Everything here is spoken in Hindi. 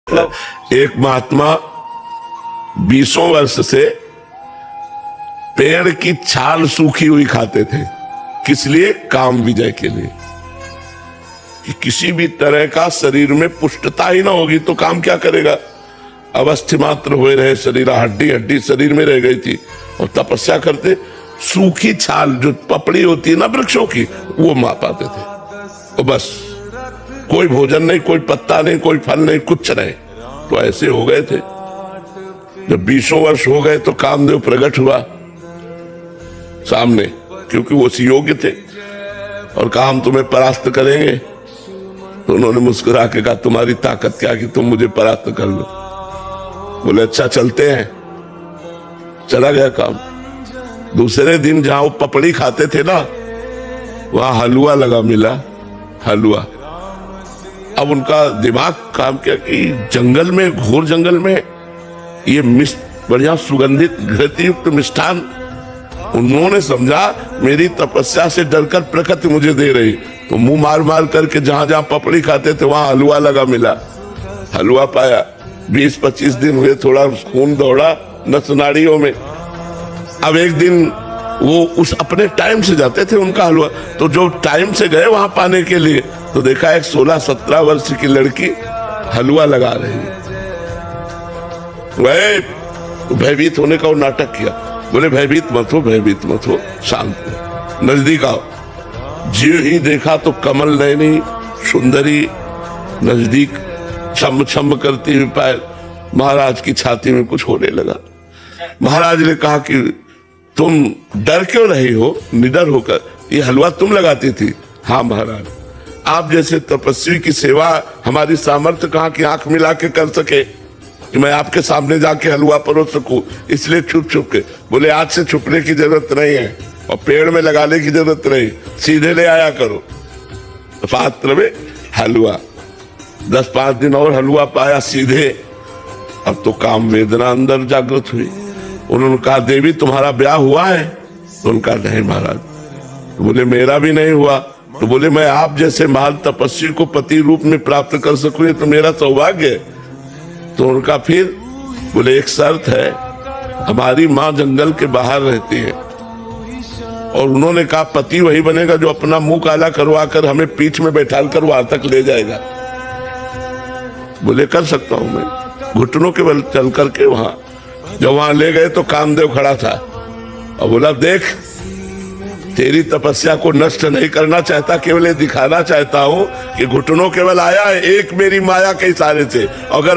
एक महात्मा 20 वर्ष से पेड़ की छाल सूखी हुई खाते थे। किस लिए? काम विजय के लिए। कि किसी भी तरह का शरीर में पुष्टता ही ना होगी तो काम क्या करेगा। अवस्थि मात्र हुए रहे शरीर, हड्डी हड्डी शरीर में रह गई थी और तपस्या करते। सूखी छाल जो पपड़ी होती है ना वृक्षों की, वो मार पाते थे। तो बस कोई भोजन नहीं, कोई पत्ता नहीं, कोई फल नहीं, कुछ नहीं। तो ऐसे हो गए थे। जब 20 वर्ष हो गए तो कामदेव प्रकट हुआ सामने, क्योंकि वो योग्य थे और कहा हम तुम्हें परास्त करेंगे। तो उन्होंने मुस्कुरा के कहा तुम्हारी ताकत क्या कि तुम मुझे परास्त कर लो। बोले अच्छा चलते हैं। चला गया काम। दूसरे दिन जहां वो पपड़ी खाते थे ना, वहां हलवा लगा मिला, हलवा। अब उनका दिमाग काम किया कि जंगल में, घोर जंगल में ये बढ़िया सुगंधित घृत युक्त मिष्ठान। उन्होंने समझा मेरी तपस्या से डरकर प्रकृति मुझे दे रही। तो मुंह मार मार करके जहां जहां पपड़ी खाते थे वहां हलवा लगा मिला, हलवा पाया। 20-25 दिन हुए, थोड़ा खून दौड़ा नस नाड़ियों में। अब एक दिन वो उस अपने टाइम से जाते थे उनका हलवा, तो जो टाइम से गए वहां पाने के लिए, तो देखा एक 16-17 वर्ष की लड़की हलवा लगा रही है। वह भयभीत होने का वो नाटक किया। बोले भयभीत मत हो, भयभीत मत हो, शांत हो, नजदीक आओ। जीव ही देखा तो कमल नयनी सुंदरी नजदीक छम छम करती हुई पाए महाराज की छाती में कुछ होने लगा। महाराज ने कहा कि तुम डर क्यों रही हो निडर होकर? ये हलवा तुम लगाती थी? हाँ महाराज, आप जैसे तपस्वी की सेवा हमारी सामर्थ्य कहाँ की आंख मिला के कर सके कि मैं आपके सामने जाके हलवा परोस सकूं, इसलिए छुप छुप के। बोले आज से छुपने की जरूरत नहीं है और पेड़ में लगाने की जरूरत नहीं, सीधे ले आया करो पात्र में हलवा। 10-5 दिन और हलवा पाया सीधे। अब तो काम वेदना अंदर जागृत हुई। उन्होंने कहा देवी तुम्हारा ब्याह हुआ है? तो उनका नहीं महाराज। तो बोले मेरा भी नहीं हुआ। तो बोले मैं आप जैसे महान तपस्वी को पति रूप में प्राप्त कर सकूं ये तो मेरा सौभाग्य है। तो उनका फिर बोले एक शर्त है, हमारी माँ जंगल के बाहर रहती है और उन्होंने कहा पति वही बनेगा जो अपना मुंह काला करवा कर हमें पीठ में बैठाल कर वहां तक ले जाएगा। बोले कर सकता हूं मैं, घुटनों के बल चल करके वहां। जब वहां ले गए तो कामदेव खड़ा था और बोला देख तेरी तपस्या को नष्ट नहीं करना चाहता, केवल ये दिखाना चाहता हूं कि घुटनों केवल आया है एक मेरी माया के इशारे से। अगर